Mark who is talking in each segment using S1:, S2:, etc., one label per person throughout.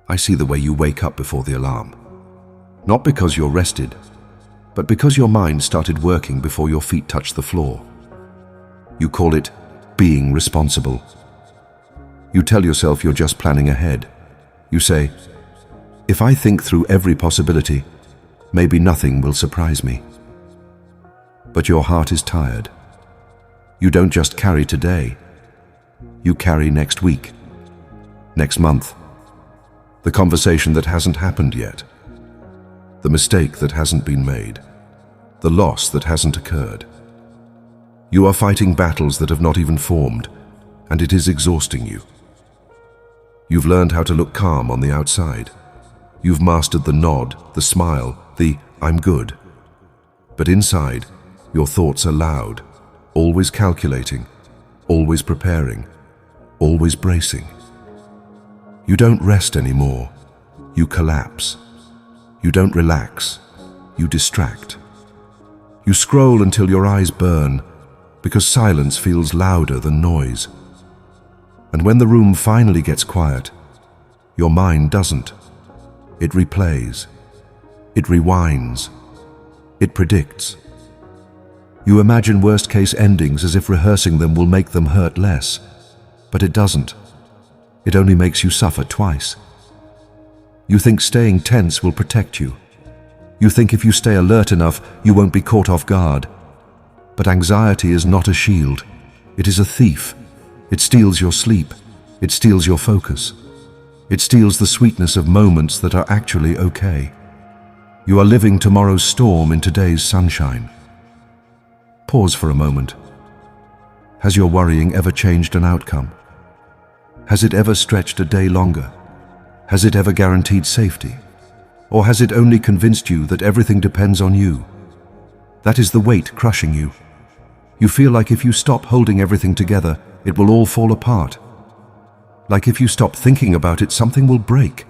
S1: I see the way you wake up before the alarm. Not because you're rested, but because your mind started working before your feet touched the floor. You call it being responsible. You tell yourself you're just planning ahead. You say, if I think through every possibility, maybe nothing will surprise me. But your heart is tired. You don't just carry today. You carry next week, next month, the conversation that hasn't happened yet, the mistake that hasn't been made, the loss that hasn't occurred. You are fighting battles that have not even formed, and it is exhausting you. You've learned how to look calm on the outside. You've mastered the nod, the smile, the "I'm good." But inside, your thoughts are loud, always calculating, always preparing, always bracing. You don't rest anymore. You collapse. You don't relax. You distract. You scroll until your eyes burn, because silence feels louder than noise. And when the room finally gets quiet, your mind doesn't. It replays. It rewinds. It predicts. You imagine worst-case endings as if rehearsing them will make them hurt less. But it doesn't. It only makes you suffer twice. You think staying tense will protect you. You think if you stay alert enough, you won't be caught off guard. But anxiety is not a shield. It is a thief. It steals your sleep. It steals your focus. It steals the sweetness of moments that are actually okay. You are living tomorrow's storm in today's sunshine. Pause for a moment. Has your worrying ever changed an outcome? Has it ever stretched a day longer? Has it ever guaranteed safety? Or has it only convinced you that everything depends on you? That is the weight crushing you. You feel like if you stop holding everything together, it will all fall apart. Like if you stop thinking about it, something will break.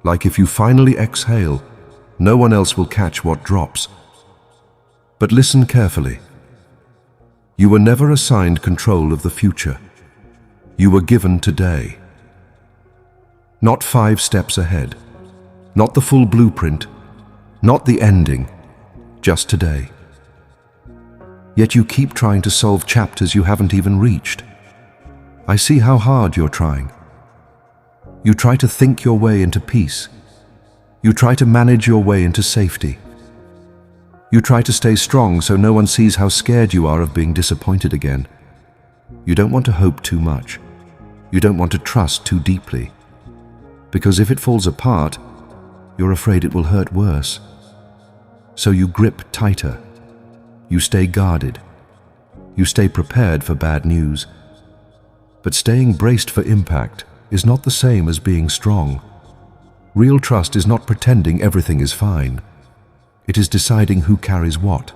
S1: Like if you finally exhale, no one else will catch what drops. But listen carefully. You were never assigned control of the future. You were given today. Not 5 steps ahead. Not the full blueprint. Not the ending. Just today. Yet you keep trying to solve chapters you haven't even reached. I see how hard you're trying. You try to think your way into peace. You try to manage your way into safety. You try to stay strong so no one sees how scared you are of being disappointed again. You don't want to hope too much. You don't want to trust too deeply. Because if it falls apart, you're afraid it will hurt worse. So you grip tighter. You stay guarded. You stay prepared for bad news. But staying braced for impact is not the same as being strong. Real trust is not pretending everything is fine. It is deciding who carries what.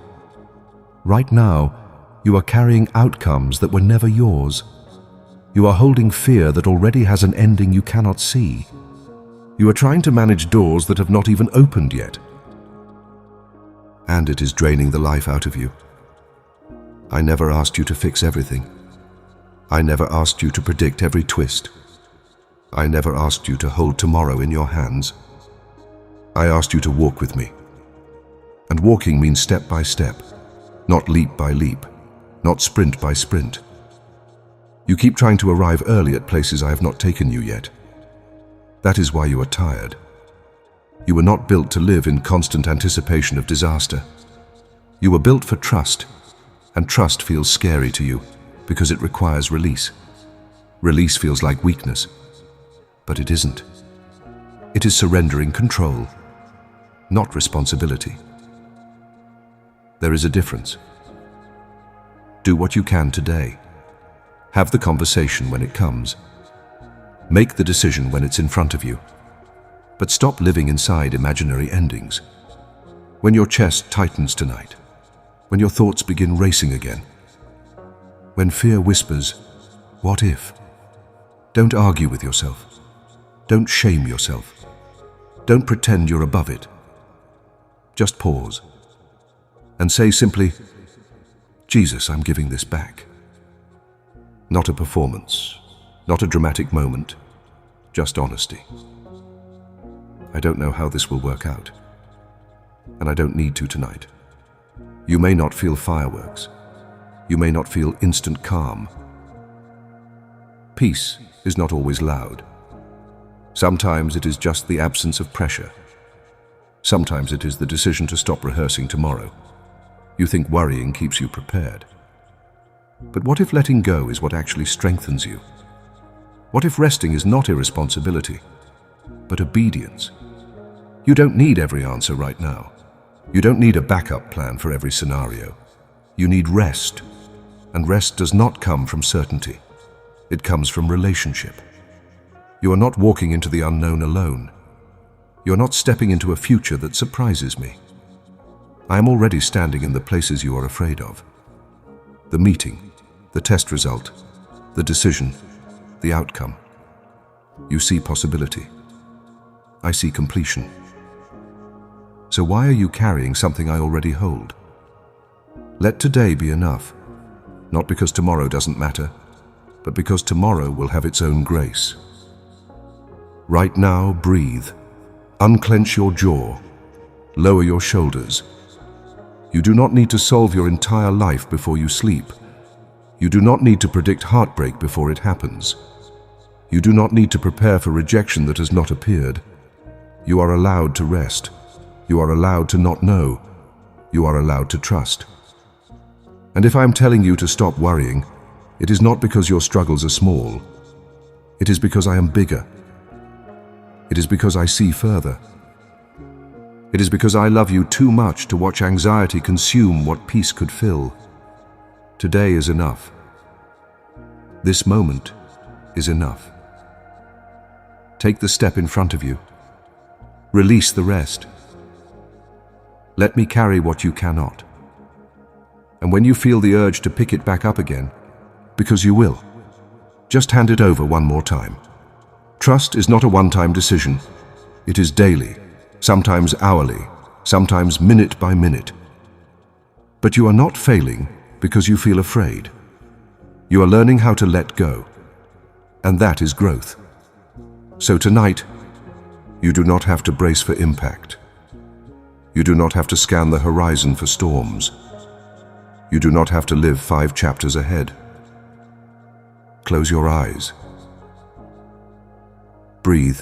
S1: Right now, you are carrying outcomes that were never yours. You are holding fear that already has an ending you cannot see. You are trying to manage doors that have not even opened yet. And it is draining the life out of you. I never asked you to fix everything. I never asked you to predict every twist. I never asked you to hold tomorrow in your hands. I asked you to walk with me. And walking means step by step, not leap by leap, not sprint by sprint. You keep trying to arrive early at places I have not taken you yet. That is why you are tired. You were not built to live in constant anticipation of disaster. You were built for trust, and trust feels scary to you because it requires release. Release feels like weakness, but it isn't. It is surrendering control, not responsibility. There is a difference. Do what you can today. Have the conversation when it comes. Make the decision when it's in front of you. But stop living inside imaginary endings. When your chest tightens tonight, when your thoughts begin racing again, when fear whispers, "What if?" Don't argue with yourself. Don't shame yourself. Don't pretend you're above it. Just pause and say simply, "Jesus, I'm giving this back." Not a performance, not a dramatic moment, just honesty. I don't know how this will work out. And I don't need to tonight. You may not feel fireworks. You may not feel instant calm. Peace is not always loud. Sometimes it is just the absence of pressure. Sometimes it is the decision to stop rehearsing tomorrow. You think worrying keeps you prepared. But what if letting go is what actually strengthens you? What if resting is not irresponsibility, but obedience? You don't need every answer right now. You don't need a backup plan for every scenario. You need rest, and rest does not come from certainty. It comes from relationship. You are not walking into the unknown alone. You are not stepping into a future that surprises me. I am already standing in the places you are afraid of. The meeting, the test result, the decision, the outcome. You see possibility. I see completion. So why are you carrying something I already hold? Let today be enough, not because tomorrow doesn't matter, but because tomorrow will have its own grace. Right now, breathe. Unclench your jaw. Lower your shoulders. You do not need to solve your entire life before you sleep. You do not need to predict heartbreak before it happens. You do not need to prepare for rejection that has not appeared. You are allowed to rest. You are allowed to not know. You are allowed to trust. And if I am telling you to stop worrying, it is not because your struggles are small. It is because I am bigger. It is because I see further. It is because I love you too much to watch anxiety consume what peace could fill. Today is enough. This moment is enough. Take the step in front of you. Release the rest. Let me carry what you cannot. And when you feel the urge to pick it back up again, because you will, just hand it over one more time. Trust is not a one-time decision. It is daily, sometimes hourly, sometimes minute by minute. But you are not failing because you feel afraid. You are learning how to let go, and that is growth. So tonight, you do not have to brace for impact. You do not have to scan the horizon for storms. You do not have to live 5 chapters ahead. Close your eyes. Breathe.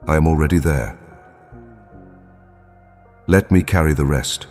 S1: I am already there. Let me carry the rest.